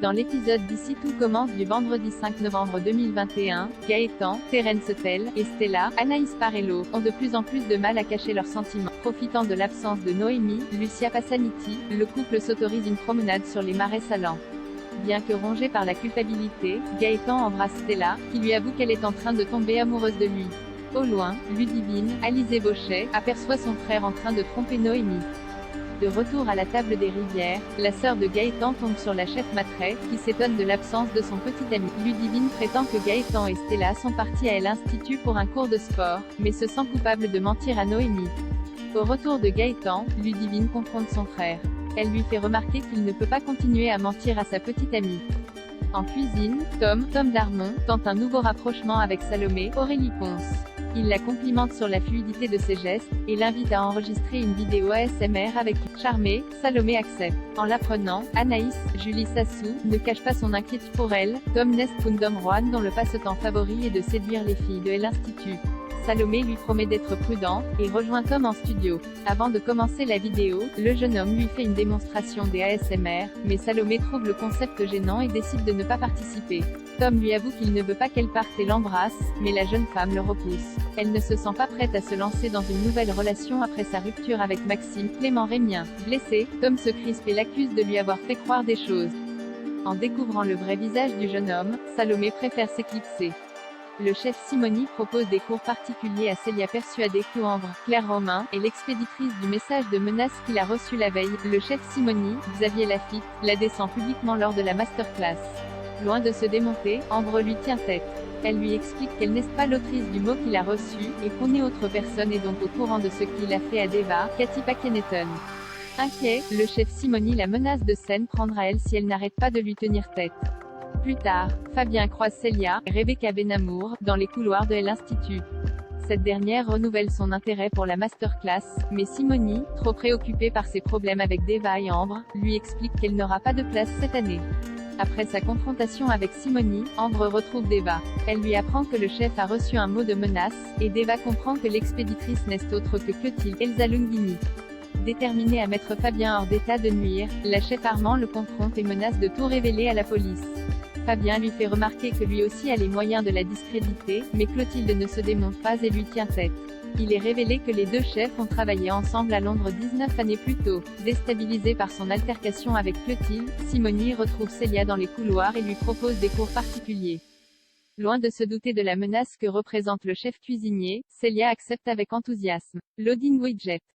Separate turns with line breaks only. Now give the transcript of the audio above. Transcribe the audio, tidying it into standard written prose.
Dans l'épisode d'ici tout commence du vendredi 5 novembre 2021, Gaëtan, Terence Tell et Stella, Anaïs Parello, ont de plus en plus de mal à cacher leurs sentiments. Profitant de l'absence de Noémie, Lucia Passaniti, le couple s'autorise une promenade sur les marais salants. Bien que rongé par la culpabilité, Gaëtan embrasse Stella, qui lui avoue qu'elle est en train de tomber amoureuse de lui. Au loin, Ludivine, Alizée Bochet, aperçoit son frère en train de tromper Noémie. De retour à la table des Rivières, la sœur de Gaëtan tombe sur la chef Matrey, qui s'étonne de l'absence de son petit ami. Ludivine prétend que Gaëtan et Stella sont partis à l'Institut pour un cours de sport, mais se sent coupable de mentir à Noémie. Au retour de Gaëtan, Ludivine confronte son frère. Elle lui fait remarquer qu'il ne peut pas continuer à mentir à sa petite amie. En cuisine, Tom Darmon, tente un nouveau rapprochement avec Salomé, Aurélie Ponce. Il la complimente sur la fluidité de ses gestes, et l'invite à enregistrer une vidéo ASMR avec lui. Charmée, Salomé accepte. En l'apprenant, Anaïs, Julie Sassou, ne cache pas son inquiétude pour elle. Tom laisse Kundom Juan dont le passe-temps favori est de séduire les filles de l'Institut. Salomé lui promet d'être prudente, et rejoint Tom en studio. Avant de commencer la vidéo, le jeune homme lui fait une démonstration des ASMR, mais Salomé trouve le concept gênant et décide de ne pas participer. Tom lui avoue qu'il ne veut pas qu'elle parte et l'embrasse, mais la jeune femme le repousse. Elle ne se sent pas prête à se lancer dans une nouvelle relation après sa rupture avec Maxime Clément Rémien. Blessé, Tom se crispe et l'accuse de lui avoir fait croire des choses. En découvrant le vrai visage du jeune homme, Salomé préfère s'éclipser. Le chef Simoni propose des cours particuliers à Célia persuadée qu'Ambre, Claire Romain, est l'expéditrice du message de menace qu'il a reçu la veille. Le chef Simoni, Xavier Lafitte, la descend publiquement lors de la masterclass. Loin de se démonter, Ambre lui tient tête. Elle lui explique qu'elle n'est pas l'autrice du mot qu'il a reçu, et qu'on est autre personne et donc au courant de ce qu'il a fait à Deva, Cathy Pakenetton. Inquiet, le chef Simoni la menace de scène prendra elle si elle n'arrête pas de lui tenir tête. Plus tard, Fabien croise Célia, Rebecca Benamour, dans les couloirs de l'Institut. Cette dernière renouvelle son intérêt pour la masterclass, mais Simoni, trop préoccupée par ses problèmes avec Deva et Ambre, lui explique qu'elle n'aura pas de place cette année. Après sa confrontation avec Simoni, Ambre retrouve Deva. Elle lui apprend que le chef a reçu un mot de menace, et Deva comprend que l'expéditrice n'est autre que Clotilde Elsa Lunghini. Déterminée à mettre Fabien hors d'état de nuire, la chef Armand le confronte et menace de tout révéler à la police. Fabien lui fait remarquer que lui aussi a les moyens de la discréditer, mais Clotilde ne se démonte pas et lui tient tête. Il est révélé que les deux chefs ont travaillé ensemble à Londres 19 années plus tôt. Déstabilisé par son altercation avec Clotilde, Simoni retrouve Célia dans les couloirs et lui propose des cours particuliers. Loin de se douter de la menace que représente le chef cuisinier, Célia accepte avec enthousiasme. Loading widget.